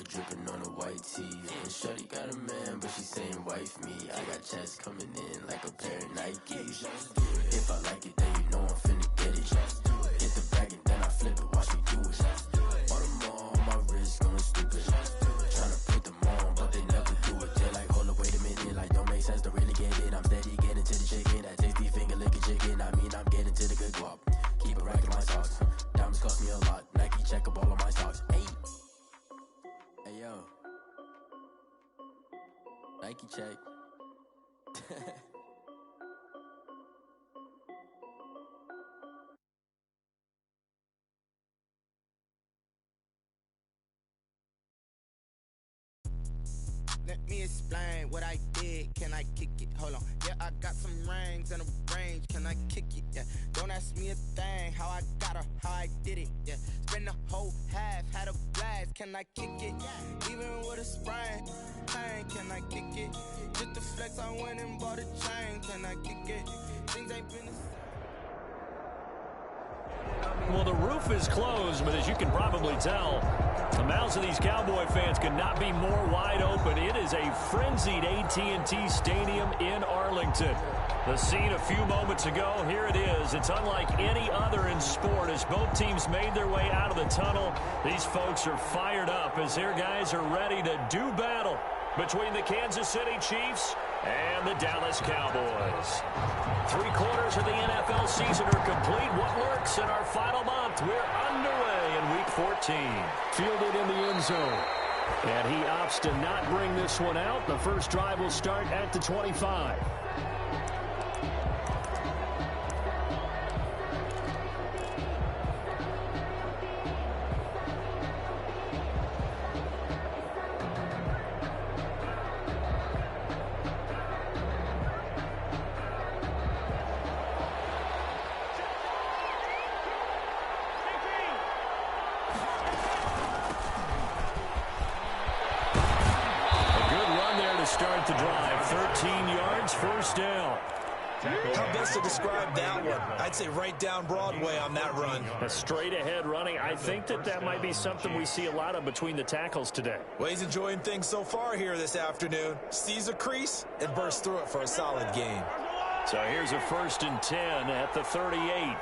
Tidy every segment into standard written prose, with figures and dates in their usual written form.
water dripping on a white tee. And shorty got a man, but she saying wife me. I got checks coming in like a pair of Nikes. If I like it, then you know I'm finna get it. Hit the bag and then I flip it, watch me do it. All the more on my wrist going stupid. Tryna put them on, but they never do it. They're like, hold up, wait a minute, like don't make sense to really get it. I'm steady getting to the chicken, that tasty finger licking chicken. I mean, I'm getting to the good guap. Keep it racking my socks. Diamonds cost me a lot. Nike check up all of my socks. Hey, hey yo, Nike check. Let me explain what I did. Can I kick it? Hold on. Yeah, I got some rings and a range. Can I kick it? Yeah. Don't ask me a thing. How I got her, how I did it. Yeah. Spend the whole half, had a blast. Can I kick it? Even with a sprain. Pain, can I kick it? Just the flex, I went and bought a chain. Can I kick it? Things ain't been the same. Well, the roof is closed, but as you can probably tell, the mouths of these Cowboy fans could not be more wide open. It is a frenzied AT&T Stadium in Arlington. The scene a few moments ago, here it is. It's unlike any other in sport as both teams made their way out of the tunnel. These folks are fired up as their guys are ready to do battle between the Kansas City Chiefs and the Dallas Cowboys. 3/4 of the NFL season are complete. What lurks in our final month? We're underway in Week 14. Fielded in the end zone. And he opts to not bring this one out. The first drive will start at the 25. Start the drive. 13 yards, first down. How best to describe that one? I'd say right down Broadway on that run. A straight-ahead running. I think that might be something we see a lot of between the tackles today. Well, he's enjoying things so far here this afternoon. Sees a crease and bursts through it for a solid gain. So here's a 1st and 10 at the 38.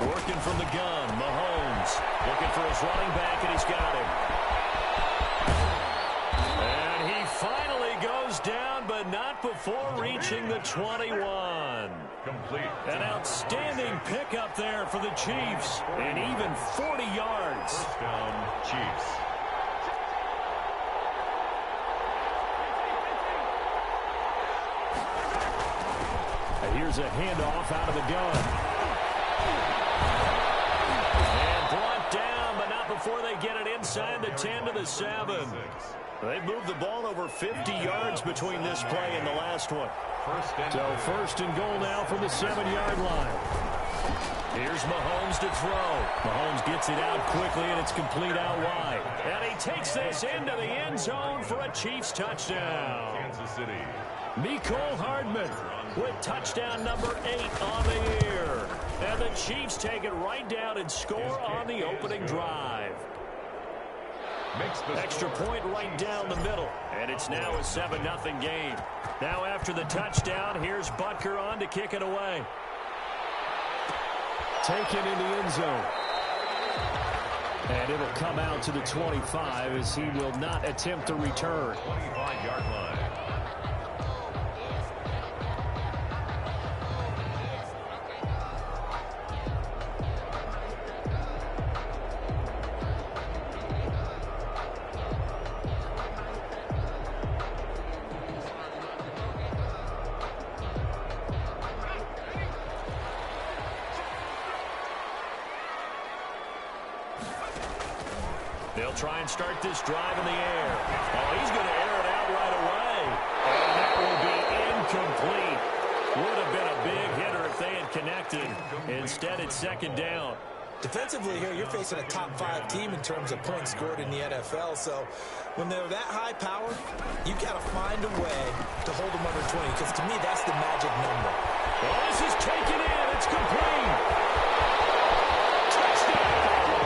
Working from the gun, Mahomes looking for his running back, and he's got him. And he finally goes down, but not before reaching the 21. Complete. An outstanding pickup there for the Chiefs, and even 40 yards. First down, Chiefs. And here's a handoff out of the gun. Before they get it inside the 10 to the 7. They moved the ball over 50 yards between this play and the last one. So 1st and goal now from the 7-yard line. Here's Mahomes to throw. Mahomes gets it out quickly, and it's complete out wide. And he takes this into the end zone for a Chiefs touchdown. Kansas City. Mecole Hardman with touchdown number 8 on the year. And the Chiefs take it right down and score on the opening drive. Extra point right down the middle. And it's now a 7-0 game. Now after the touchdown, here's Butker on to kick it away. Taken in the end zone. And it'll come out to the 25 as he will not attempt to return. 25-yard line. They'll try and start this drive in the air. Oh, he's going to air it out right away. And that will be incomplete. Would have been a big hitter if they had connected. Instead, it's 2nd down. Defensively here, you're facing a top-5 team in terms of points scored in the NFL. So when they're that high power, you've got to find a way to hold them under 20. Because to me, that's the magic number. Well, this is taken in. It's complete. Touchdown.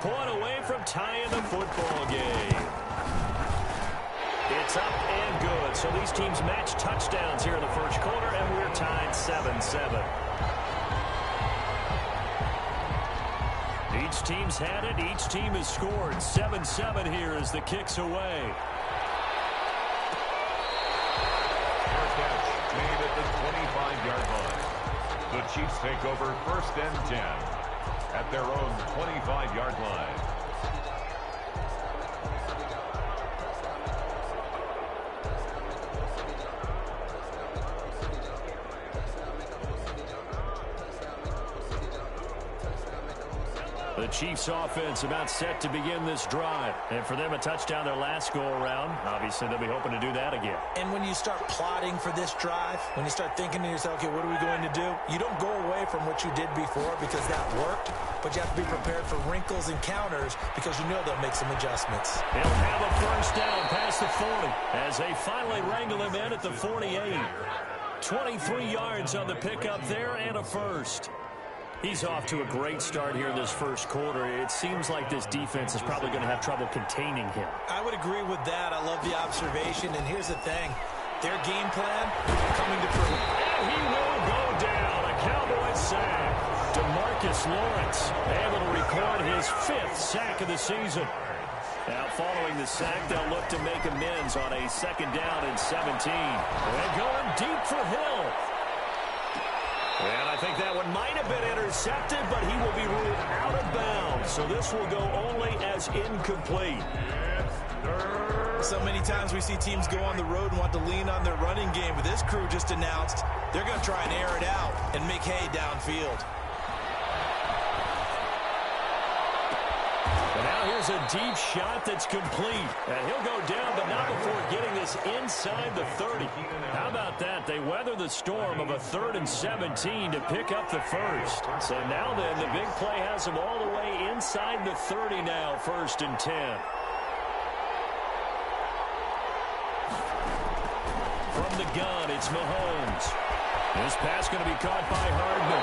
point away from tying the football game. It's up and good. So these teams match touchdowns here in the first quarter, and we're tied 7-7. Each team's had it. Each team has scored. 7-7 here as the kick's away. First catch made at the 25-yard line. The Chiefs take over 1st and 10 at their own 25-yard line. The Chiefs offense about set to begin this drive. And for them, a touchdown their last go-around. Obviously, they'll be hoping to do that again. And when you start plotting for this drive, when you start thinking to yourself, okay, what are we going to do? You don't go away from what you did before because that worked, but you have to be prepared for wrinkles and counters because you know they'll make some adjustments. They'll have a first down past the 40 as they finally wrangle him in at the 48. 23 yards on the pickup there and a first. He's off to a great start here in this first quarter. It seems like this defense is probably going to have trouble containing him. I would agree with that. I love the observation. And here's the thing. Their game plan coming to fruit. And he will go down. A Cowboys sack. DeMarcus Lawrence able to record his 5th sack of the season. Now, following the sack, they'll look to make amends on a 2nd down and 17. They're going deep for Hill. And I think that one might have been intercepted, but he will be ruled out of bounds. So this will go only as incomplete. So many times we see teams go on the road and want to lean on their running game, but this crew just announced they're going to try and air it out and make hay downfield. And now here's a deep shot that's complete. And he'll go down, but not before getting this inside the 30. How about that? They weather the storm of a 3rd and 17 to pick up the first. So now then, the big play has them all the way inside the 30 now, 1st and 10. From the gun, it's Mahomes. This pass going to be caught by Hardman.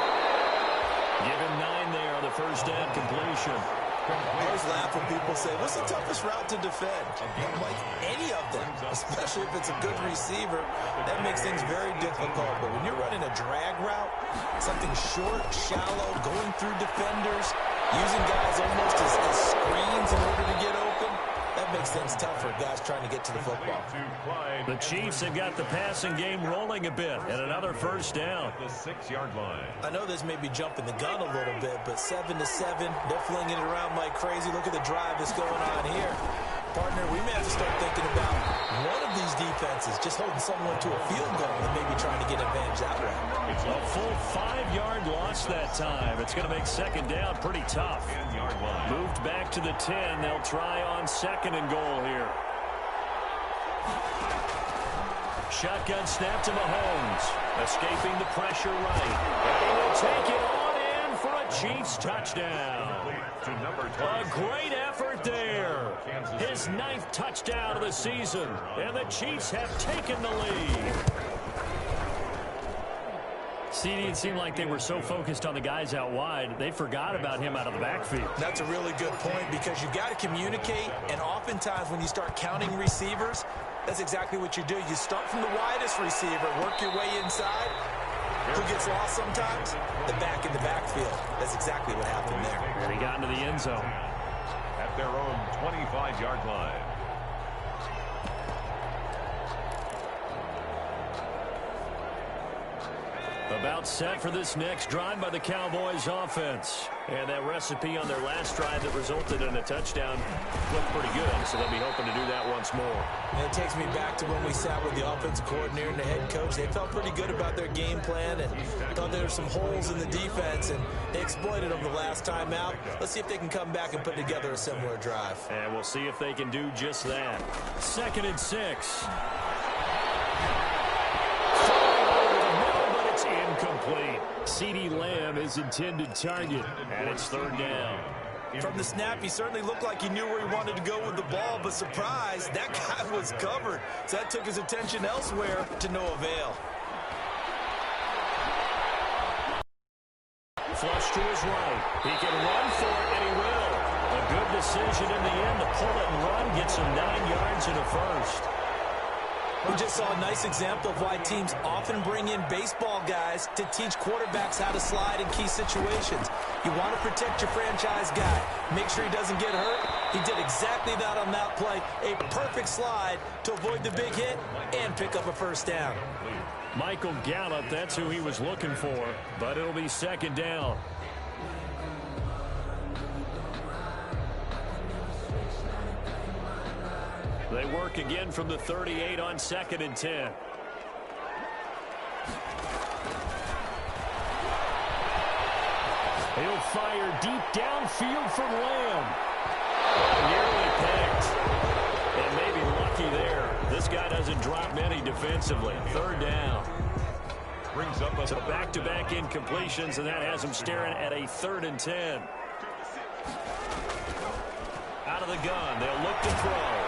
Give him 9 there on the first down completion. I always laugh when people say, what's the toughest route to defend? I'm like, any of them, especially if it's a good receiver. That makes things very difficult. But when you're running a drag route, something short, shallow, going through defenders, using guys almost as screens in order to get open, that makes things tougher, guys trying to get to the football. The Chiefs have got the passing game rolling a bit, and another first down. The 6-yard line. I know this may be jumping the gun a little bit, but 7-7, they're flinging it around like crazy. Look at the drive that's going on here. Partner, we may have to start thinking about one of these defenses just holding someone to a field goal and maybe trying to get advantage that way. A full 5-yard loss that time. It's going to make 2nd down pretty tough. Moved back to the 10. They'll try on 2nd and goal here. Shotgun snap to Mahomes. Escaping the pressure right. And he will take it on in for a Chiefs touchdown. A great effort there. His 9th touchdown of the season. And the Chiefs have taken the lead. CD, it seemed like they were so focused on the guys out wide, they forgot about him out of the backfield. That's a really good point because you've got to communicate, and oftentimes when you start counting receivers, that's exactly what you do. You start from the widest receiver, work your way inside. Who gets lost sometimes? The back in the backfield. That's exactly what happened there. And he got into the end zone. At their own 25-yard line. About set for this next drive by the Cowboys offense. And that recipe on their last drive that resulted in a touchdown looked pretty good, so they'll be hoping to do that once more. And it takes me back to when we sat with the offensive coordinator and the head coach. They felt pretty good about their game plan and thought there were some holes in the defense, and they exploited them the last time out. Let's see if they can come back and put together a similar drive. And we'll see if they can do just that. 2nd and 6. Incomplete. CeeDee Lamb is intended target, and it's 3rd down. From the snap, he certainly looked like he knew where he wanted to go with the ball, but surprise, that guy was covered. So that took his attention elsewhere to no avail. Flush to his right. He can run for it, and he will. A good decision in the end to pull it and run, get some 9 yards and a first. We just saw a nice example of why teams often bring in baseball guys to teach quarterbacks how to slide in key situations. You want to protect your franchise guy. Make sure he doesn't get hurt. He did exactly that on that play. A perfect slide to avoid the big hit and pick up a first down. Michael Gallup, that's who he was looking for, but it'll be second down. They work again from the 38 on 2nd and 10. He'll fire deep downfield from Lamb. Nearly picked. And maybe lucky there. This guy doesn't drop many defensively. 3rd down. Brings up So back-to-back incompletions, and that has him staring at a 3rd and 10. Out of the gun. They'll look to throw.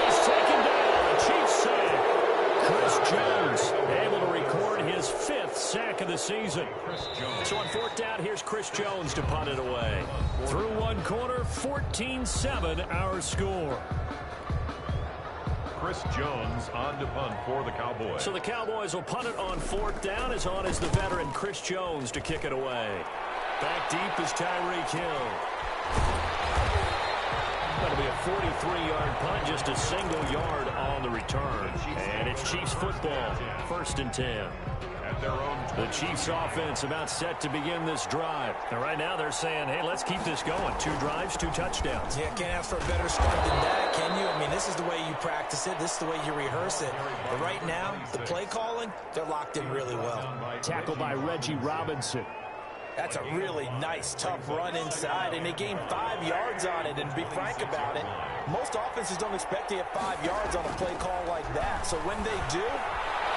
He's taken down. The Chiefs sack. Chris Jones able to record his 5th sack of the season. So on 4th down, here's Chris Jones to punt it away. Through one quarter, 14-7 our score. Chris Jones on to punt for the Cowboys. So the Cowboys will punt it on 4th down. As on is the veteran Chris Jones to kick it away. Back deep is Tyreek Hill. That'll be a 43-yard punt, just a single yard on the return. And it's Chiefs football, 1st and 10. At their own The Chiefs offense about set to begin this drive. And right now they're saying, hey, let's keep this going. 2 drives, 2 touchdowns. Yeah, can't ask for a better start than that, can you? I mean, this is the way you practice it. This is the way you rehearse it. But right now, the play calling, they're locked in really well. Tackled by Reggie Robinson. That's a really nice, tough run inside, and they gained 5 yards on it. And to be frank about it, most offenses don't expect to get 5 yards on a play call like that. So when they do,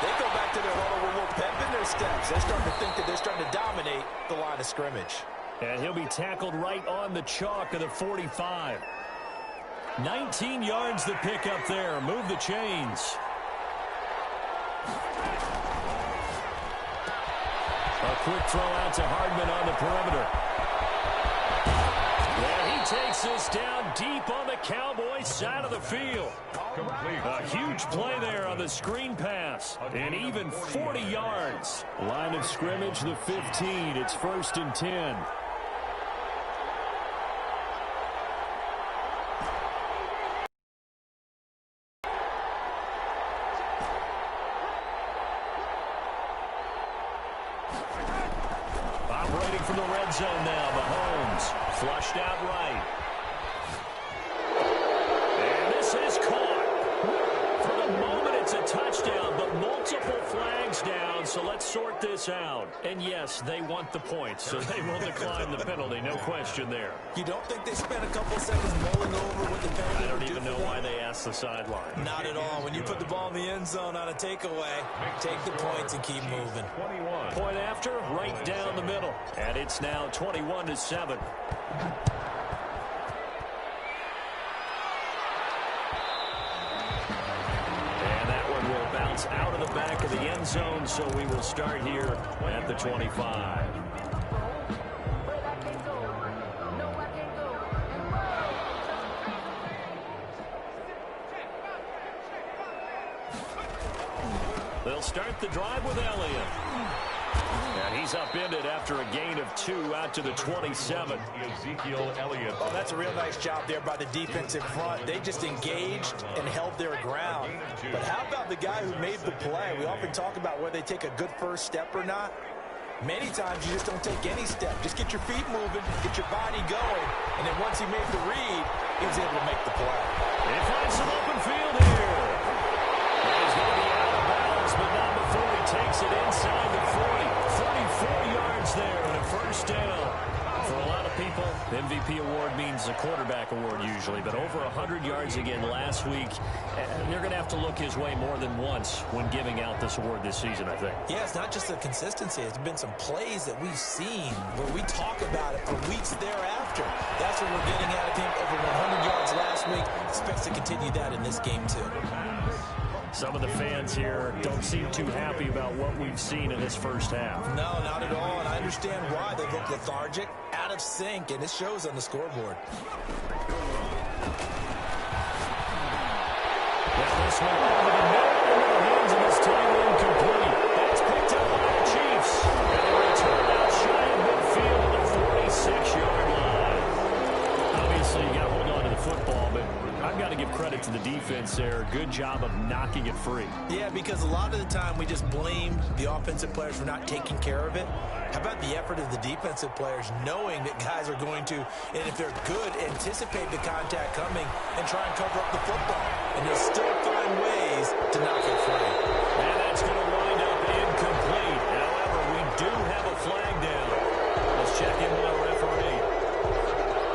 they go back to their huddle with a little pep in their steps. They're starting to think that they're starting to dominate the line of scrimmage. And he'll be tackled right on the chalk of the 45. 19 yards the pick up there. Move the chains. A quick throw out to Hardman on the perimeter. And he takes this down deep on the Cowboys side of the field. A huge play there on the screen pass. And even 40 yards. Line of scrimmage, the 15. It's 1st and 10. Operating from the red zone now, Mahomes flushed out right. And this is caught. For the moment, it's a touchdown, but multiple flags down, so let's sort this out. And yes, they want the points, so they will decline the penalty, no question there. You don't think they spent a couple seconds mulling over what the penalty I don't would do even know for why them? they asked the sideline. Not at all. When you put the ball in the end zone on a takeaway, take the points and keep moving. 21. Point after, right down the middle. And it's now 21-7. And that one will bounce out of the back of the end zone, so we will start here at the 25. They'll start the drive with Elliott. And he's upended after a gain of 2 out to the 27. Ezekiel Elliott. Oh, that's a real nice job there by the defensive front. They just engaged and held their ground. But how about the guy who made the play? We often talk about whether they take a good first step or not. Many times you just don't take any step. Just get your feet moving, get your body going, and then once he made the read, he was able to make the play. He finds some open field here. And he's going to be out of bounds, but not before he takes it inside the 40. 34 yards there and a first down. For a lot of people, the MVP award means a quarterback award usually, but over 100 yards again last week. And they're going to have to look his way more than once when giving out this award this season, I think. Yeah, it's not just the consistency. It's been some plays that we've seen where we talk about it for weeks thereafter. That's what we're getting at. I think over 100 yards last week. Expects to continue that in this game, too. Some of the fans here don't seem too happy about what we've seen in this first half. No, not at all, and I understand why. They look lethargic, out of sync, and it shows on the scoreboard. Now this one over the middle into the hands of this time incomplete. That's picked up by the Chiefs. And they return out shy of midfield at the 46-yard line. Obviously, you got to hold on to the football, but I've got to give credit to the defense there. Good job of knocking it free. Yeah, because a lot of the time we just blame the offensive players for not taking care of it. How about the effort of the defensive players knowing that guys are going to, and if they're good, anticipate the contact coming and try and cover up the football. And they'll still find ways to knock it free. And that's going to wind up incomplete. However, we do have a flag down. Let's check in with our referee.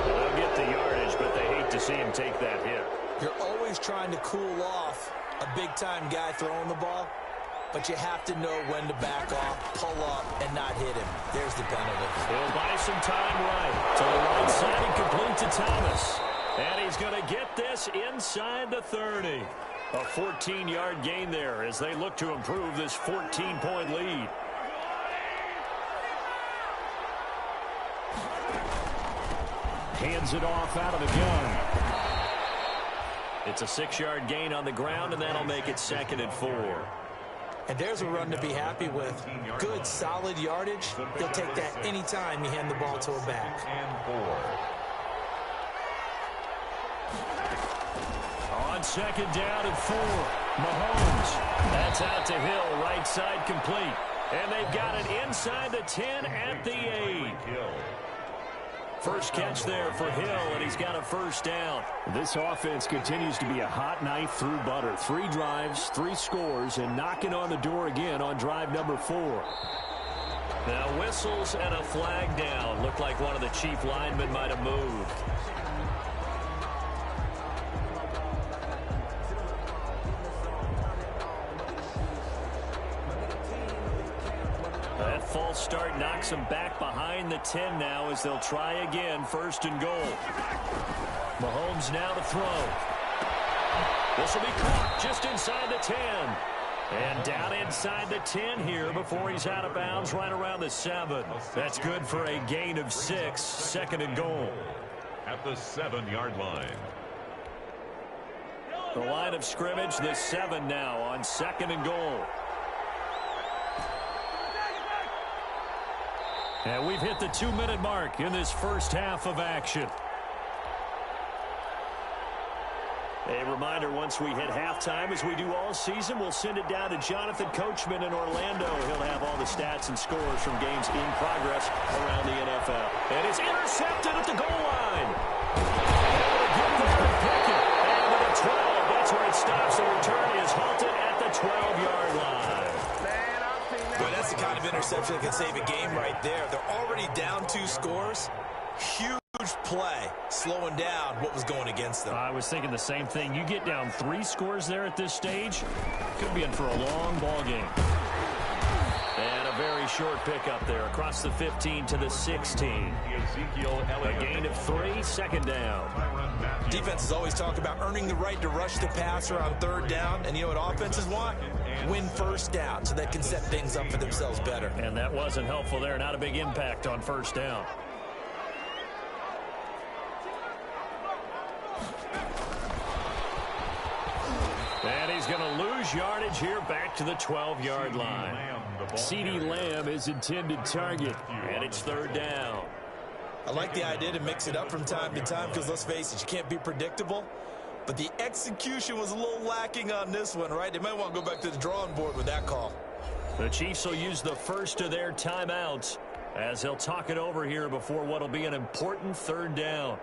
They'll get the yardage, but they hate to see him take that hit. You're always trying to cool off a big-time guy throwing the ball, but you have to know when to back off, pull up, and not hit him. There's the penalty. He'll buy some time right. To the right side and complete to Thomas. And he's going to get this inside the 30. A 14-yard gain there as they look to improve this 14-point lead. Hands it off out of the gun. It's a 6-yard gain on the ground, and that'll make it 2nd and 4. And there's a run to be happy with. Good, solid yardage. He'll take that anytime you hand the ball to a back. On 2nd down and 4, Mahomes. That's out to Hill, right side complete. And they've got it inside the 10 at the 8. First catch there for Hill, and he's got a first down. This offense continues to be a hot knife through butter. 3 drives, 3 scores, and knocking on the door again on drive number 4. Now whistles and a flag down. Looked like one of the Chief linemen might have moved. That false start knocks them back behind the 10 now as they'll try again, 1st and goal. Mahomes now to throw. This will be caught just inside the 10. And down inside the 10 here before he's out of bounds right around the 7. That's good for a gain of 6, 2nd and goal. At the 7-yard line. The line of scrimmage, the 7 now on 2nd and goal. And we've hit the 2-minute mark in this first half of action. A reminder, once we hit halftime, as we do all season, we'll send it down to Jonathan Coachman in Orlando. He'll have all the stats and scores from games in progress around the NFL. And it's intercepted at the goal line. And to the 12, that's where it stops. The return is halted at the 12-yard line. Boy, that's the kind of interception that can save a game right there. They're already down 2 scores. Huge play, slowing down what was going against them. I was thinking the same thing. You get down 3 scores there at this stage, could be in for a long ball game. And a very short pickup there across the 15 to the 16. A gain of 3, 2nd down. Defenses always talk about earning the right to rush the passer on 3rd down, and you know what offenses want? Win 1st down so they can set things up for themselves better. And that wasn't helpful there. Not a big impact on 1st down. And he's going to lose yardage here back to the 12-yard line. CeeDee Lamb is intended target, and it's 3rd down. I like the idea to mix it up from time to time because, let's face it, you can't be predictable. But the execution was a little lacking on this one, right? They might want to go back to the drawing board with that call. The Chiefs will use the first of their timeouts as they'll talk it over here before what will be an important 3rd down.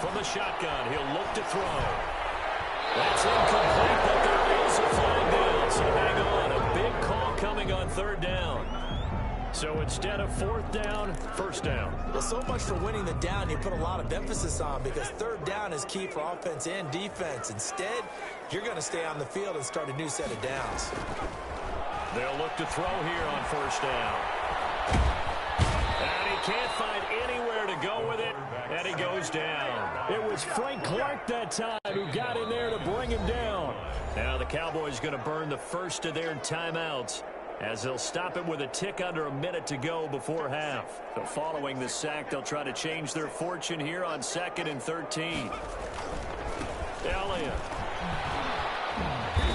From the shotgun, he'll look to throw. That's incomplete, but there is a flag down. So hang on, a big call coming on 3rd down. So instead of fourth down, first down. Well, so much for winning the down you put a lot of emphasis on, because third down is key for offense and defense. Instead, you're going to stay on the field and start a new set of downs. They'll look to throw here on first down. And he can't find anywhere to go with it, and he goes down. It was Frank Clark that time who got in there to bring him down. Now the Cowboys going to burn the first of their timeouts, as they'll stop it with a tick under a minute to go before half. So following the sack, they'll try to change their fortune here on 2nd and 13. Elliott.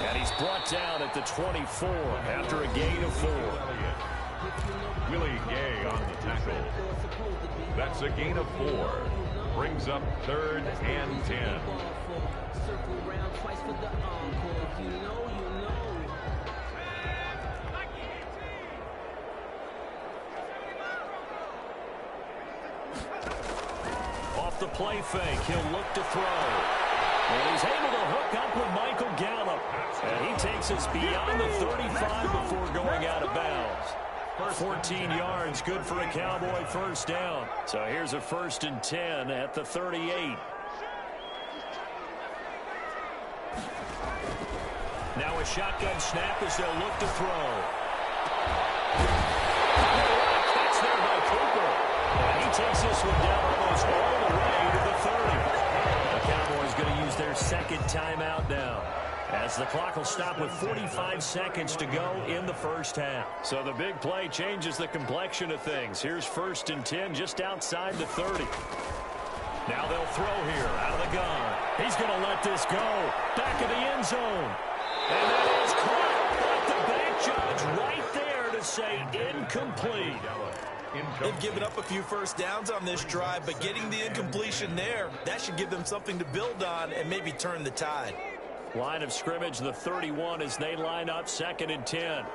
And he's brought down at the 24 after a gain of 4. Willie Gay on the tackle. That's a gain of 4. Brings up 3rd and 10. Off the play fake, he'll look to throw. And he's able to hook up with Michael Gallup. And he takes us beyond the 35 before going out of bounds. 14 yards, good for a Cowboy first down. So here's a 1st and 10 at the 38. Now a shotgun snap as they'll look to throw. That's there by Cooper. And he takes this one down almost all the way to the 30. The Cowboys going to use their 2nd timeout now, as the clock will stop with 45 seconds to go in the first half. So the big play changes the complexion of things. Here's 1st and 10 just outside the 30. Now they'll throw here out of the gun. He's going to let this go. Back of the end zone. And that is caught. But the back judge right there to say incomplete. They've given up a few first downs on this drive, but getting the incompletion there, that should give them something to build on and maybe turn the tide. Line of scrimmage, the 31, as they line up 2nd and 10.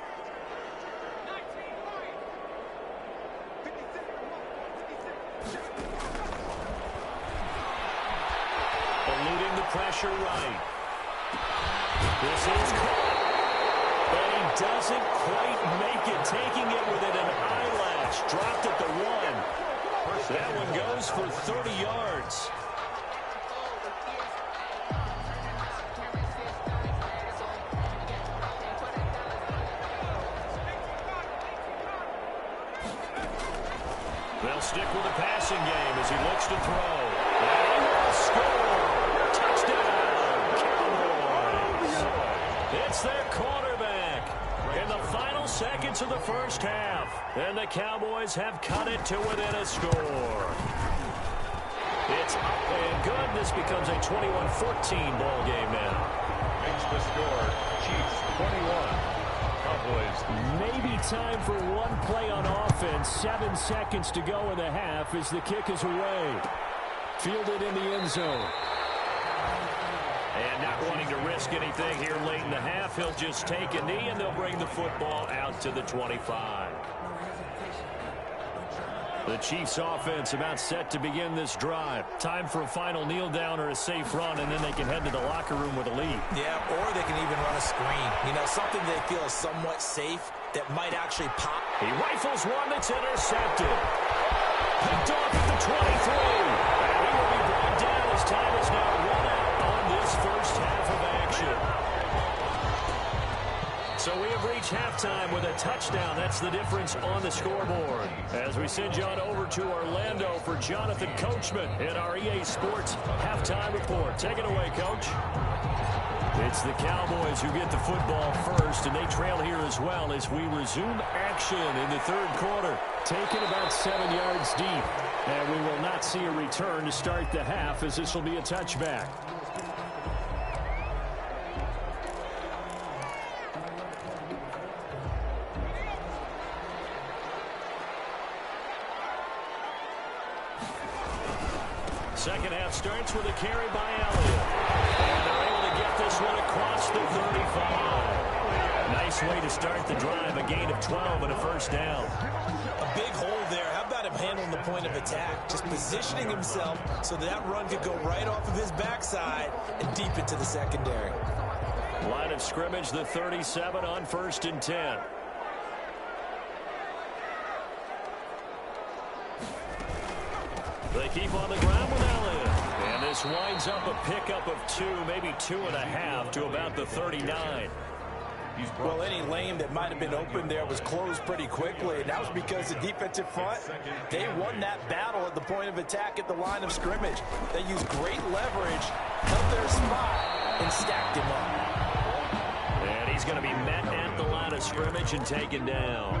Eluding the pressure right. This is caught. And he doesn't quite make it, taking it within an eyelash. Dropped at the 1. That one goes for 30 yards. They'll stick with the passing game as he looks to throw. And he will score. Touchdown, Cowboys. It's their quarterback in the final seconds of the first half. And the Cowboys have cut it to within a score. It's up and good. This becomes a 21-14 ball game now. Makes the score Chiefs 21. Maybe time for one play on offense. 7 seconds to go in the half as the kick is away. Fielded in the end zone. And not wanting to risk anything here late in the half, he'll just take a knee and they'll bring the football out to the 25. The Chiefs offense about set to begin this drive. Time for a final kneel down or a safe run, and then they can head to the locker room with a lead. Yeah, or they can even run a screen. You know, something they feel is somewhat safe that might actually pop. He rifles one that's intercepted. Picked off at the 23. And he will be brought down as time is now run out on this first half of action. So we have reached halftime with a touchdown. That's the difference on the scoreboard. As we send you on over to Orlando for Jonathan Coachman in our EA Sports halftime report. Take it away, Coach. It's the Cowboys who get the football first, and they trail here as well as we resume action in the third quarter. Taken about 7 yards deep, and we will not see a return to start the half, as this will be a touchback. Second half starts with a carry by Elliott. And they're able to get this one across the 35. Nice way to start the drive. A gain of 12 and a first down. A big hole there. How about him handling the point of attack? Just positioning himself so that run could go right off of his backside and deep into the secondary. Line of scrimmage, the 37 on 1st and 10. They keep on the ground with Elliott. And this winds up a pickup of 2, maybe 2.5 to about the 39. Well, any lane that might have been open there was closed pretty quickly, and that was because the defensive front, they won that battle at the point of attack at the line of scrimmage. They used great leverage, held their spot, and stacked him up. And he's going to be met at the line of scrimmage and taken down.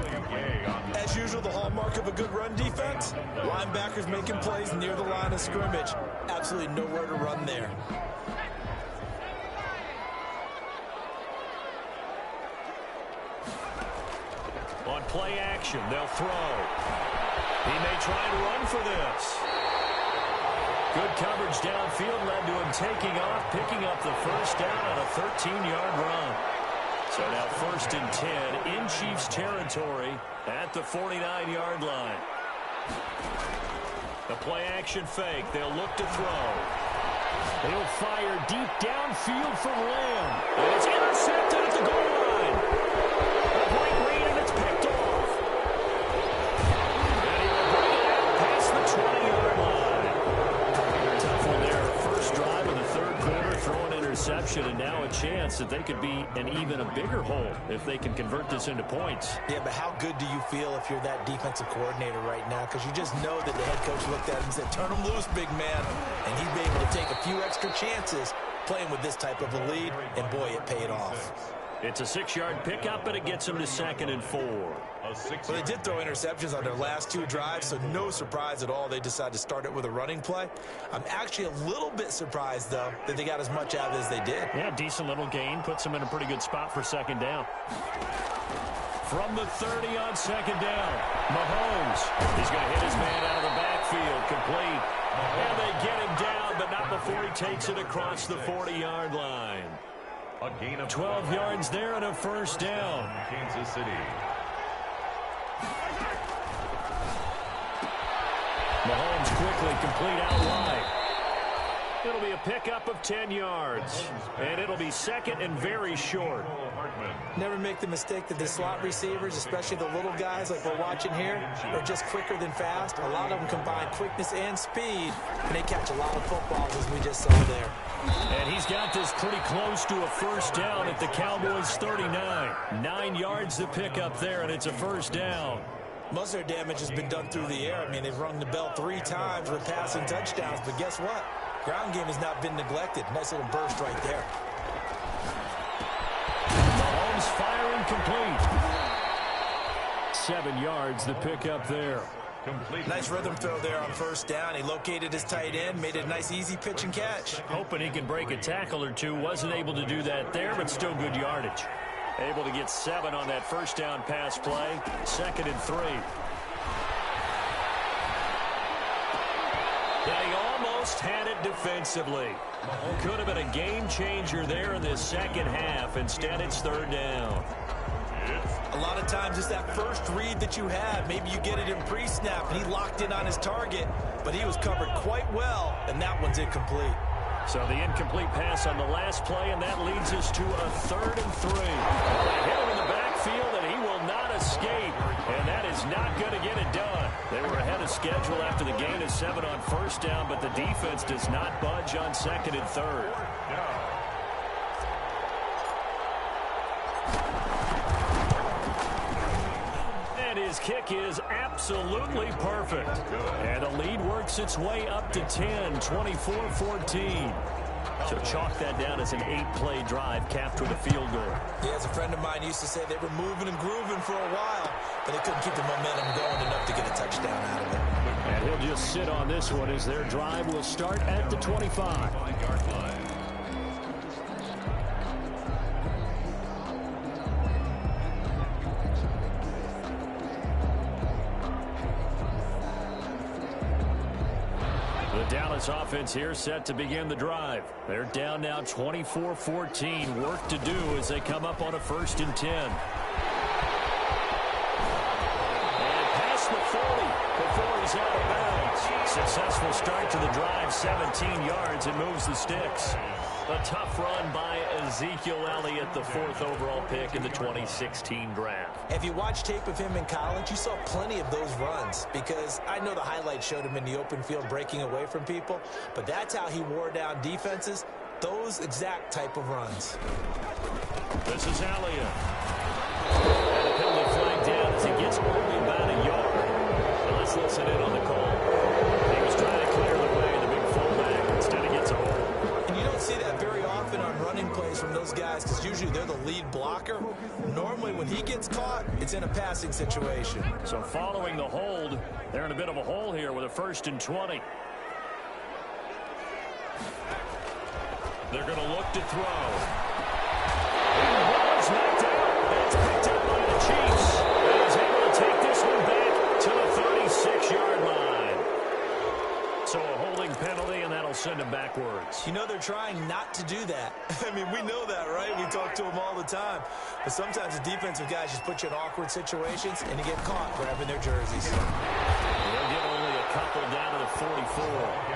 As usual, the hallmark of a good run defense, linebackers making plays near the line of scrimmage. Absolutely nowhere to run there. On play action, they'll throw. He may try and run for this. Good coverage downfield led to him taking off, picking up the first down on a 13-yard run. So now 1st and 10 in Chiefs territory at the 49-yard line. The play action fake. They'll look to throw. They'll fire deep downfield from Lamb. And it's intercepted at the goal line. A great read, and it's picked off. And he will bring it out past the 20-yard line. Tough one there. First drive of the third quarter, throw an interception, and now a chance that they could be in even a bigger hole if they can convert this into points. Yeah, but how good do you feel if you're that defensive coordinator right now? Because you just know that the head coach looked at him and said, turn him loose, big man. And he'd be able to take a few extra chances playing with this type of a lead, and boy, it paid off. It's a 6-yard pickup, and it gets them to 2nd and 4. Well, they did throw interceptions on their last 2 drives, so no surprise at all they decided to start it with a running play. I'm actually a little bit surprised, though, that they got as much out of it as they did. Yeah, decent little gain. Puts them in a pretty good spot for 2nd down. From the 30 on 2nd down, Mahomes. He's going to hit his man out of the backfield, complete. And they get him down, but not before he takes it across the 40-yard line. A gain of 12 yards there and a first down. Kansas City. Mahomes quickly complete out wide. It'll be a pickup of 10 yards. And it'll be 2nd and very short. Never make the mistake that the slot receivers, especially the little guys like we're watching here, are just quicker than fast. A lot of them combine quickness and speed, and they catch a lot of footballs, as we just saw there. And he's got this pretty close to a first down at the Cowboys' 39. 9 yards to pick up there, and it's a first down. Most of their damage has been done through the air. I mean, they've rung the bell 3 times with passing touchdowns, but guess what? Ground game has not been neglected. Nice little burst right there. Mahomes firing complete. 7 yards to pick up there. Nice rhythm throw there on first down. He located his tight end, made it a nice easy pitch and catch. Hoping he can break a tackle or two. Wasn't able to do that there, but still good yardage. Able to get 7 on that first down pass play. 2nd and 3. Yeah, he almost had it defensively. Could have been a game changer there in this second half. Instead, it's 3rd down. A lot of times it's that first read that you have. Maybe you get it in pre-snap, and he locked in on his target, but he was covered quite well, and that one's incomplete. So the incomplete pass on the last play, and that leads us to a 3rd and 3. They hit him in the backfield, and he will not escape, and that is not going to get it done. They were ahead of schedule after the gain of 7 on first down, but the defense does not budge on 2nd and 3rd. His kick is absolutely perfect. And the lead works its way up to 10, 24-14. So chalk that down as an 8-play drive capped with a field goal. Yeah, as a friend of mine used to say, they were moving and grooving for a while, but they couldn't keep the momentum going enough to get a touchdown out of it. And he'll just sit on this one as their drive will start at the 25-yard line. Dallas offense here set to begin the drive. They're down now 24-14. Work to do as they come up on a 1st and 10. And past the 40 before he's out of bounds. successful start to the drive, 17 yards, and moves the sticks. A tough run by Ezekiel Elliott, the 4th overall pick in the 2016 draft. If you watch tape of him in college, you saw plenty of those runs, because I know the highlights showed him in the open field breaking away from people, but that's how he wore down defenses, those exact type of runs. This is Elliott. And a penalty flag down as he gets only about a yard. Now let's listen in on the call. He was trying to clear the way, the big fullback. Instead he gets a hold. And you don't see that very often on running plays from those guys, because usually they're the lead blocker. Normally when he gets caught, it's in a passing situation. So following the hold, they're in a bit of a hole here with a 1st and 20. They're going to look to throw. And the ball is knocked out. It's picked up by the Chiefs. And he's able to take this one back to the 36-yard line. So a holding penalty, and that'll send him backwards. You know, they're trying not to do that. I mean, we know that, right? We talk to them all the time. But sometimes the defensive guys just put you in awkward situations, and you get caught grabbing their jerseys. They'll give only a couple down to the 44.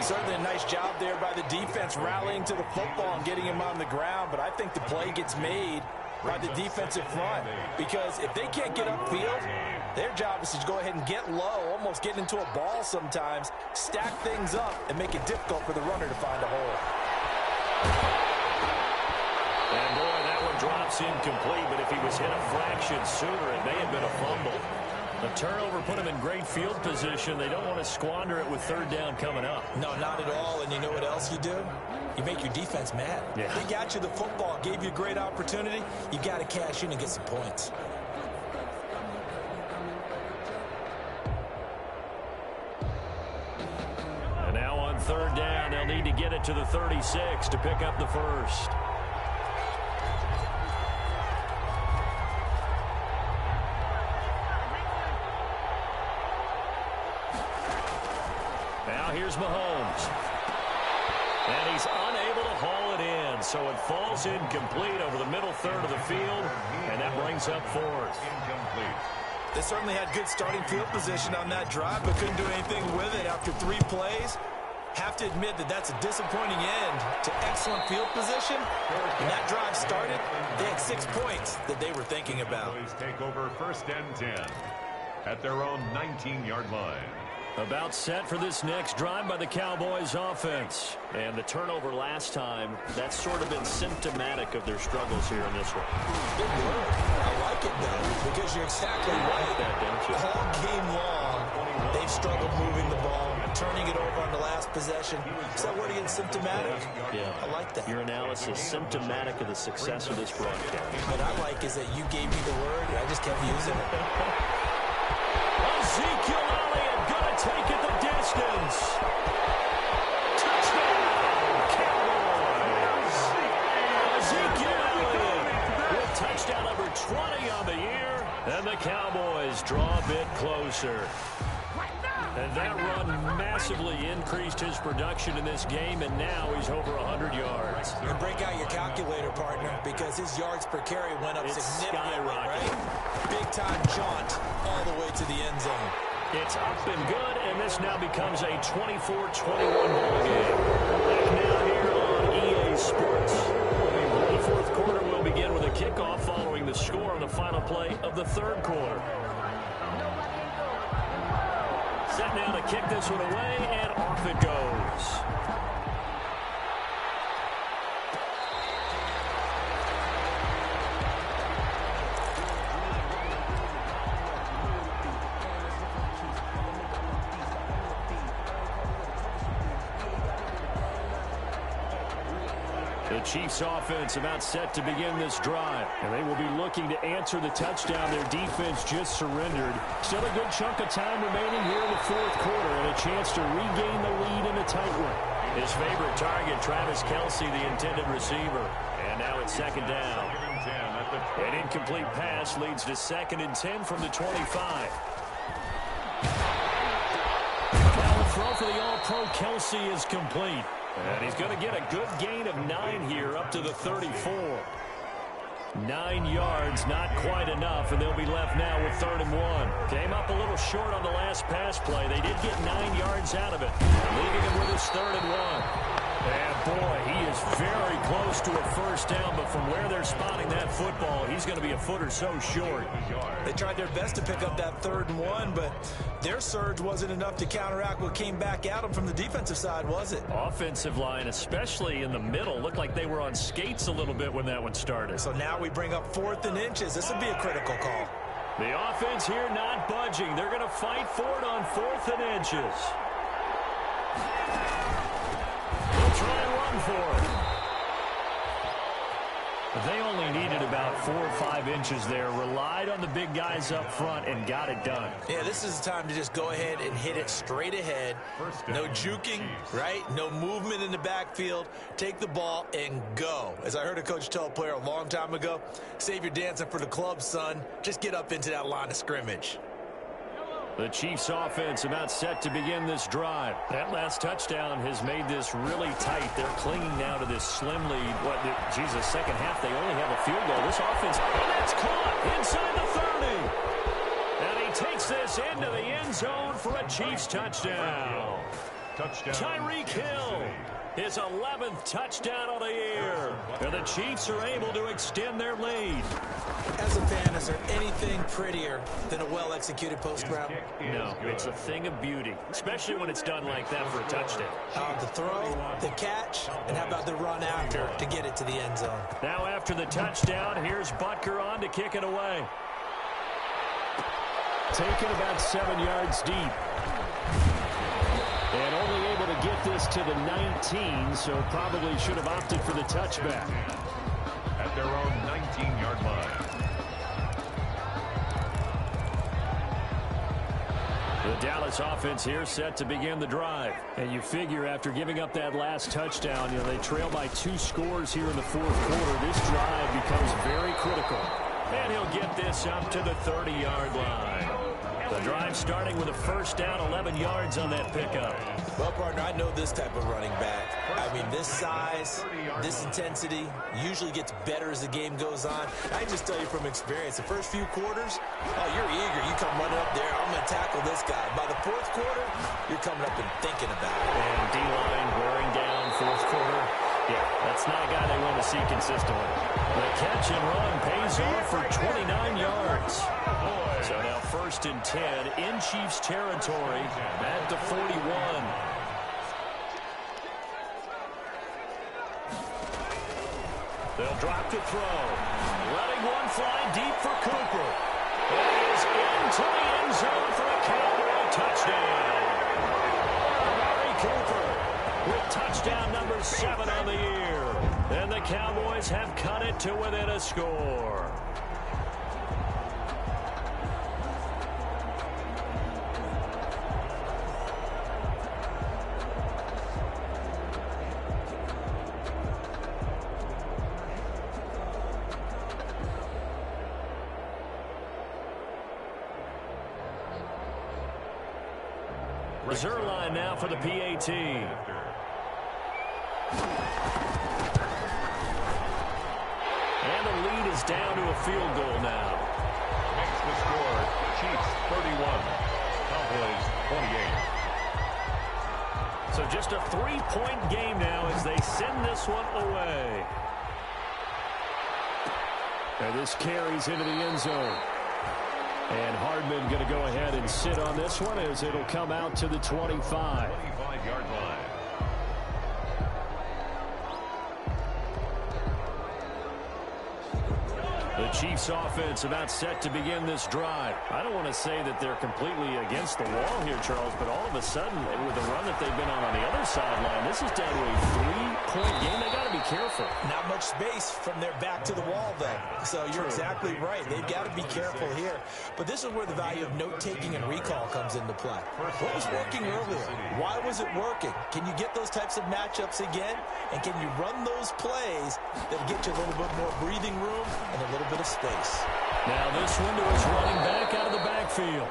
Certainly a nice job there by the defense rallying to the football and getting him on the ground, but I think the play gets made by the defensive front, because if they can't get upfield, their job is to go ahead and get low, almost get into a ball sometimes, stack things up, and make it difficult for the runner to find a hole. And boy, that one drops incomplete, but if he was hit a fraction sooner, it may have been a fumble. The turnover put him in great field position. They don't want to squander it with 3rd down coming up. No, not at all. And you know what else you do? You make your defense mad. Yeah. They got you the football, gave you a great opportunity. You got to cash in and get some points. And now on 3rd down, they'll need to get it to the 36 to pick up the 1st. Now here's Mahomes. And he's unable to haul it in, so it falls incomplete over the middle 3rd of the field, and that brings up 4th. Incomplete. They certainly had good starting field position on that drive, but couldn't do anything with it after 3 plays. Have to admit that that's a disappointing end to excellent field position. When that drive started, they had 6 points that they were thinking about. Cowboys take over 1st and 10 at their own 19-yard line. About set for this next drive by the Cowboys offense. And the turnover last time, that's sort of been symptomatic of their struggles here in this one. Big word. I like it, though, because you're exactly right. That, don't you? All game long, they've struggled moving the ball, turning it over on the last possession. Is that word again, symptomatic? Yeah. I like that. Your analysis, symptomatic of the success of this broadcast. What I like is that you gave me the word, and I just kept using it. Ezekiel Elliott gonna take it the distance. Touchdown, Cowboys. Ezekiel Elliott with touchdown number 20 on the year. And the Cowboys draw a bit closer. And that run massively increased his production in this game, and now he's over 100 yards. And break out your calculator, partner, because his yards per carry went up significantly, right? Big-time jaunt all the way to the end zone. It's up and good, and this now becomes a 24-21 ball game. Back now here on EA Sports. The 4th quarter will begin with a kickoff following the score on the final play of the 3rd quarter. Set now to kick this one away, and off it goes. The Chiefs offense about set to begin this drive. And they will be looking to answer the touchdown their defense just surrendered. Still a good chunk of time remaining here in the 4th quarter and a chance to regain the lead in a tight one. His favorite target, Travis Kelce, the intended receiver. And now it's 2nd down. An incomplete pass leads to 2nd and 10 from the 25. Now the throw for the All-Pro Kelce is complete. And he's going to get a good gain of 9 here up to the 34. 9 yards, not quite enough, and they'll be left now with 3rd and 1. Came up a little short on the last pass play. They did get 9 yards out of it, leaving him with his 3rd and 1. And boy, he is very close to a first down, but from where they're spotting that football, he's going to be a foot or so short. They tried their best to pick up that 3rd and 1, but their surge wasn't enough to counteract what came back at them from the defensive side, was it? Offensive line, especially in the middle, looked like they were on skates a little bit when that one started. So now we bring up 4th and inches. This would be a critical call. The offense here not budging. They're going to fight for it on 4th and inches. They'll try and run for it. But they only needed about 4 or 5 inches there. Relied on the big guys up front and got it done. Yeah, this is the time to just go ahead and hit it straight ahead. No juking, right? No movement in the backfield. Take the ball and go. As I heard a coach tell a player a long time ago, save your dancing for the club, son. Just get up into that line of scrimmage. The Chiefs offense about set to begin this drive. That last touchdown has made this really tight. They're clinging now to this slim lead. Jesus, second half, they only have a field goal. This offense, and that's caught inside the 30. And he takes this into the end zone for a Chiefs touchdown. Tyreek Hill, his 11th touchdown of the year. And the Chiefs are able to extend their lead. As a fan, is there anything prettier than a well-executed post route? No, it's a thing of beauty, especially when it's done like that for a touchdown. The throw, the catch, and how about the run after to get it to the end zone? Now after the touchdown, here's Butker on to kick it away. Taken about 7 yards deep. And only able to get this to the 19, so probably should have opted for the touchback. At their own 19-yard line. The Dallas offense here set to begin the drive. And you figure after giving up that last touchdown, they trail by 2 scores here in the 4th quarter. This drive becomes very critical. And he'll get this up to the 30-yard line. The drive starting with a first down, 11 yards on that pickup. Well, partner, I know this type of running back. I mean, this size, this intensity usually gets better as the game goes on. I can just tell you from experience, the first few quarters, you're eager. You come running up there, I'm going to tackle this guy. By the 4th quarter, you're coming up and thinking about it. And D-line wearing down 4th quarter. Yeah, that's not a guy they want to see consistently. The catch and run pays off for 29 yards. So now 1st and 10 in Chiefs territory at the 41. They'll drop to throw. Letting one fly deep for Cooper. It is into the end zone for a Cowboy touchdown. Amari Cooper with touchdown number 7 on the year. And the Cowboys have cut it to within a score. Reserve line now for the PAT. And the lead is down to a field goal now. Makes the score Chiefs 31, Cowboys 28. So just a 3-point game now as they send this one away. And this carries into the end zone. And Hardman going to go ahead and sit on this one as it'll come out to the 25. 25-yard line. The Chiefs offense about set to begin this drive. I don't want to say that they're completely against the wall here, Charles, but all of a sudden, with the run that they've been on the other sideline, this is down to a 3-point game. They got to be careful. Not much space from their back to the wall, though. So you're exactly right. They've got to be careful here. But this is where the value of note-taking and recall comes into play. What was working earlier? Why was it working? Can you get those types of matchups again? And can you run those plays that get you a little bit more breathing room and a little bit of space? Now this one to his running back out of the backfield.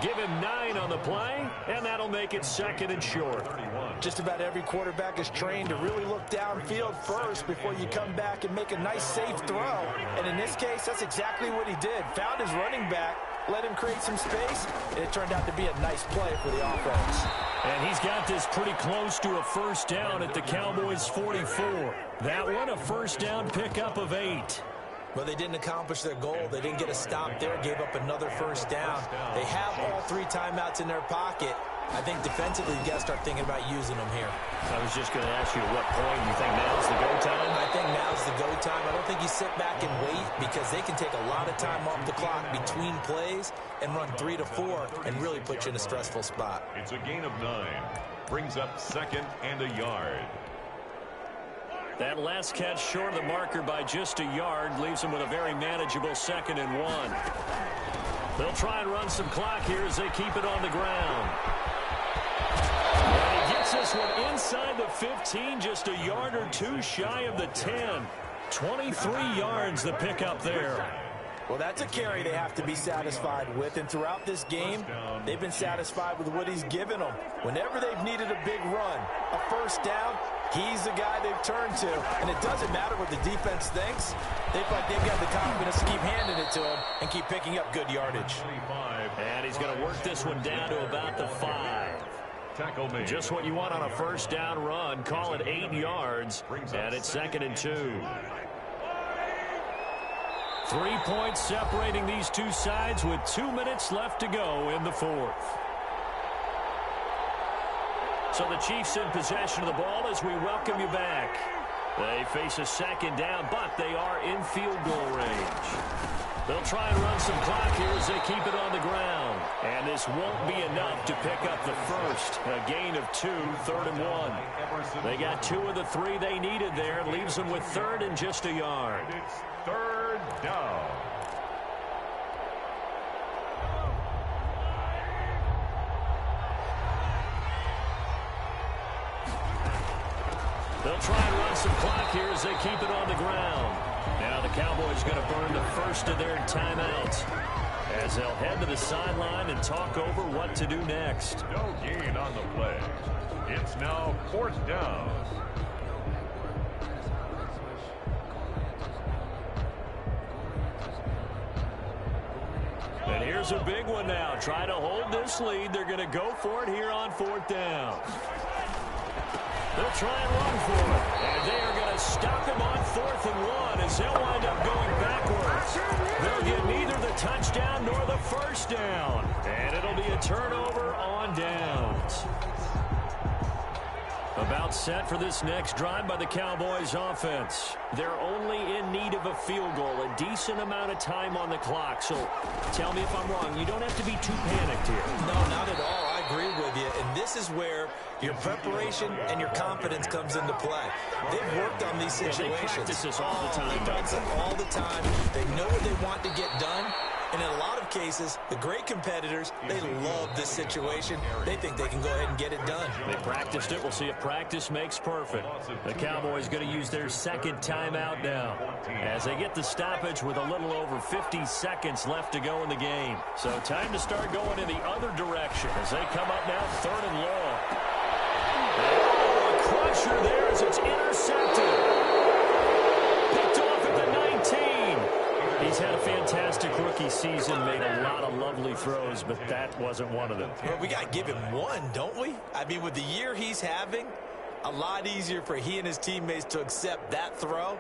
Give him 9 on the play, and that'll make it 2nd and short. 31. Just about every quarterback is trained to really look downfield first before you come back and make a nice, safe throw. And in this case, that's exactly what he did. Found his running back, let him create some space, and it turned out to be a nice play for the offense. And he's got this pretty close to a first down at the Cowboys' 44. That one, a first down pickup of 8. Well, they didn't accomplish their goal. They didn't get a stop there, gave up another first down. They have all 3 timeouts in their pocket. I think defensively, you got to start thinking about using them here. I was just going to ask you, at what point you think now's the go time? I think now's the go time. I don't think you sit back and wait because they can take a lot of time off the clock between plays and run 3 to 4 and really put you in a stressful spot. It's a gain of 9. Brings up 2nd and a yard. That last catch short of the marker by just a yard leaves them with a very manageable 2nd and 1. They'll try and run some clock here as they keep it on the ground. And he gets this one inside the 15, just a yard or 2 shy of the 10. 23 yards the pickup there. Well, that's a carry they have to be satisfied with, and throughout this game, they've been satisfied with what he's given them. Whenever they've needed a big run, a first down, he's the guy they've turned to, and it doesn't matter what the defense thinks. They feel like they've got the confidence to keep handing it to him and keep picking up good yardage. And he's going to work this one down to about the 5. Tackle made. Just what you want on a first down run. Call it 8 yards, and it's 2nd and 2. 3 points separating these two sides with 2 minutes left to go in the 4th. So the Chiefs in possession of the ball as we welcome you back. They face a 2nd down, but they are in field goal range. They'll try and run some clock here as they keep it on the ground. And this won't be enough to pick up the first. A gain of 2, 3rd and 1. They got 2 of the 3 they needed there. Leaves them with 3rd and just a yard. It's 3rd down. They'll try and run some clock here as they keep it on the ground. Now the Cowboys going to burn the first of their timeouts as they'll head to the sideline and talk over what to do next. No gain on the play. It's now 4th down. And here's a big one now. Try to hold this lead. They're going to go for it here on 4th down. They'll try and run for it. And they are going to stop him on 4th and 1 as they'll wind up going backwards. They'll get neither the touchdown nor the first down. And it'll be a turnover on downs. About set for this next drive by the Cowboys offense. They're only in need of a field goal, a decent amount of time on the clock. So tell me if I'm wrong. You don't have to be too panicked here. No, not at all. I agree with you. And this is where your preparation and your confidence comes into play. They've worked on these situations. They practice this all the time. They've done it all the time. They know what they want to get done. And in a lot of cases, the great competitors, they love this situation. They think they can go ahead and get it done. They practiced it. We'll see if practice makes perfect. The Cowboys going to use their 2nd timeout now as they get the stoppage with a little over 50 seconds left to go in the game. So time to start going in the other direction as they come up now 3rd and long. Oh, a crusher there as it's intercepted. Picked off at the 19. He's had a fantastic rookie season, made a lot of lovely throws, but that wasn't one of them. Well, we got to give him one, don't we? I mean, with the year he's having, a lot easier for he and his teammates to accept that throw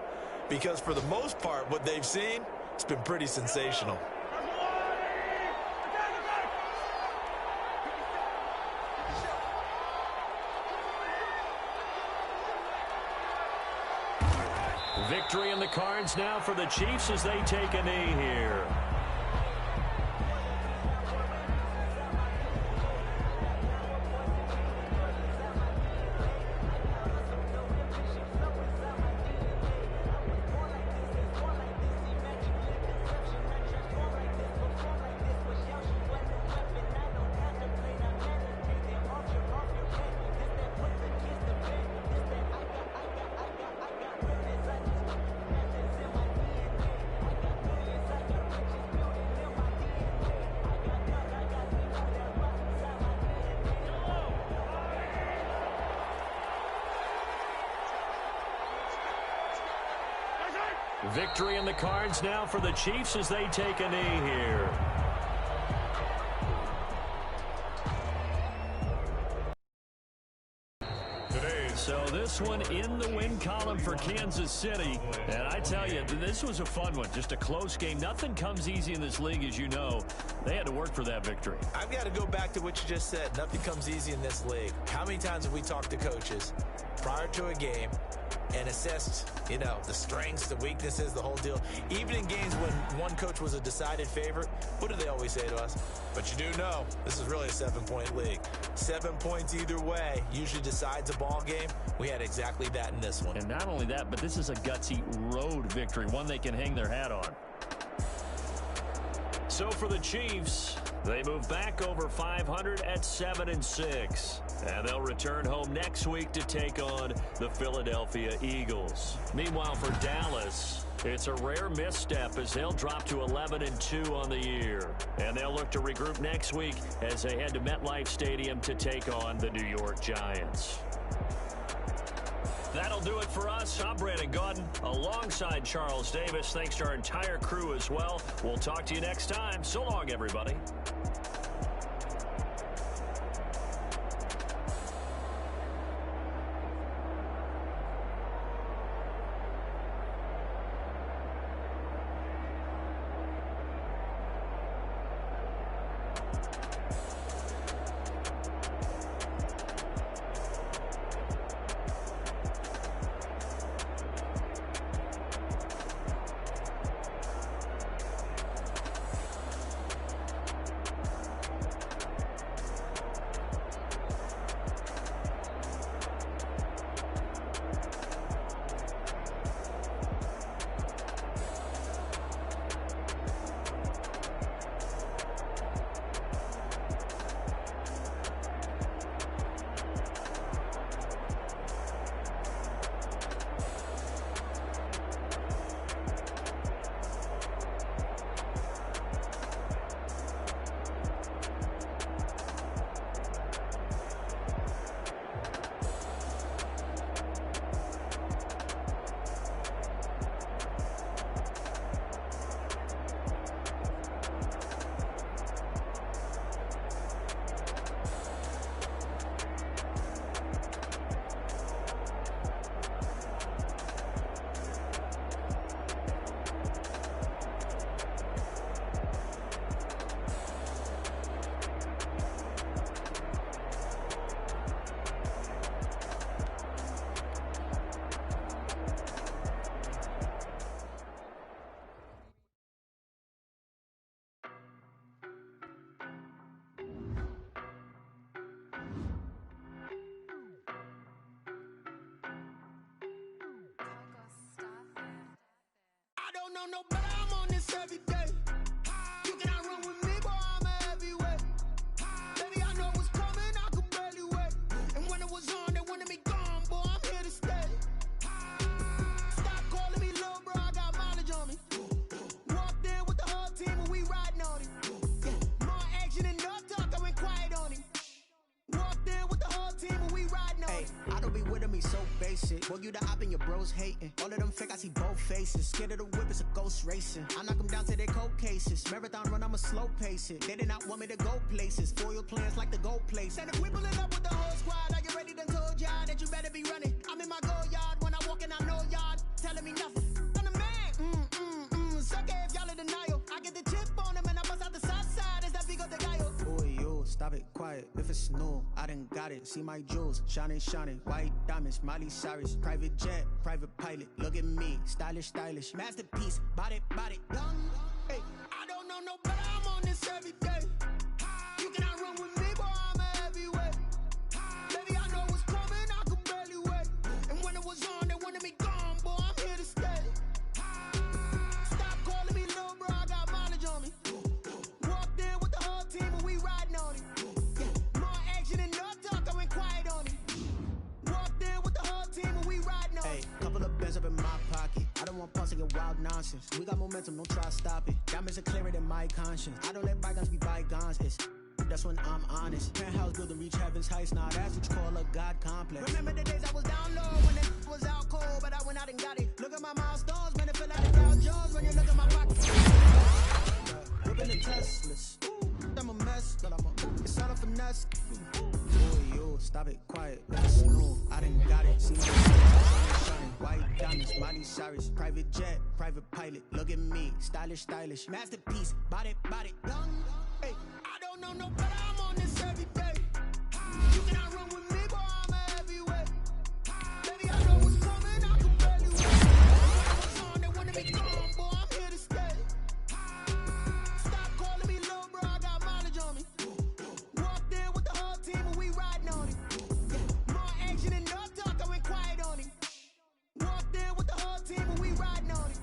because for the most part, what they've seen, it's been pretty sensational. Victory in the cards now for the Chiefs as they take a knee here. Victory in the cards now for the Chiefs as they take a knee here. So this one in the win column for Kansas City. And I tell you, this was a fun one. Just a close game. Nothing comes easy in this league, as you know. They had to work for that victory. I've got to go back to what you just said. Nothing comes easy in this league. How many times have we talked to coaches prior to a game and assessed, the strengths, the weaknesses, the whole deal? Even in games when one coach was a decided favorite, what do they always say to us? But you do know, this is really a 7-point league. 7 points either way usually decides a ball game. We had exactly that in this one. And not only that, but this is a gutsy road victory, one they can hang their hat on. So for the Chiefs, they move back over 500 at 7-6. And they'll return home next week to take on the Philadelphia Eagles. Meanwhile, for Dallas, it's a rare misstep as they'll drop to 11-2 on the year. And they'll look to regroup next week as they head to MetLife Stadium to take on the New York Giants. That'll do it for us. I'm Brandon Gaudin alongside Charles Davis. Thanks to our entire crew as well. We'll talk to you next time. So long, everybody. No, but I'm on this every day. You cannot run with me, boy, I'm a heavyweight. Baby, I know what's coming, I could barely wait. And when it was on, they wanted me gone, boy, I'm here to stay. Stop calling me little bro, I got mileage on me. Walked in with the whole team and we riding on him. More action and no talk, I went quiet on him. Walked in with the whole team and we riding on him. I don't be with him, he's so basic. Boy, you the op and your bros hating. All of them fake, I see both faces. Scared of the whip, it's a ghost racing. I knock them down to their cold cases. Marathon run, I'ma slow pace it. They did not want me to go places. Foil plans like the gold place. And if we pulling up with the whole squad, I get ready to told y'all that you better be running. I'm in my go yard. When I walk in, I know y'all telling me nothing. I'm the man. Suck it if y'all in denial. I get the chip on them and I bust out the south side. Is that big of the guy? Boy, yo, stop it, quiet. If it's new, I done got it. See my jewels, shining, white diamonds, Miley Cyrus, private jet, private pilot. Look at me, stylish, masterpiece, body, young. Hey, I don't know no better, I'm on this every day. You cannot run with me, boy, I'm a heavyweight. Baby, I know what's coming, I could barely wait. And when it was on, they wanted me gone, boy, I'm here to stay. Stop calling me little bro, I got mileage on me. Walked in with the whole team and we riding on him. More action and no talk, I went quiet on him. Walked in with the whole team and we riding on him. Hey, couple of bands up in my pocket. I don't want pulse to get wild nonsense. We got momentum, don't try to stop it. Diamonds are clearer than my conscience. I don't let bygones be bygones. It's that's when I'm honest. Penthouse building, reach heaven's heights, now that's what you call a God complex. Remember the days I was down low when it was out cold, but I went out and got it. Look at my milestones, man, it feel like the Dow Jones when you look at my pockets. Whipping the Teslas, I'm a mess, but it's all a finesse. Boy, yo, stop it, quiet, let's know. I done got it, see my shining, white diamonds, Miley Cyrus, private jet, private pilot. Look at me, stylish, masterpiece, body, young. Hey, I don't know no better, I'm on this every day. You cannot run with me, boy, I'm a heavyweight. Baby, I know what's coming, I can barely wait. What's on, they wanna be gone, boy, I'm here to stay. Stop calling me little bro, I got mileage on me. Walked in with the whole team and we riding on it. More action and no talk, I went quiet on it. Walked in with the whole team and we riding on it.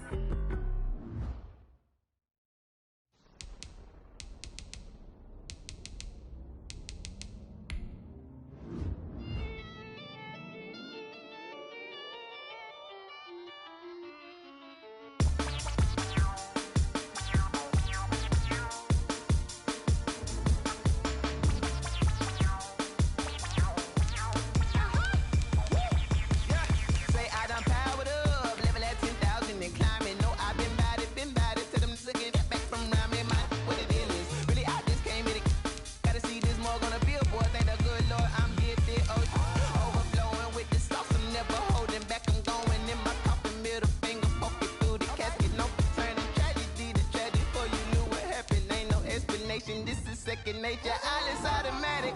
This is second nature, all is automatic.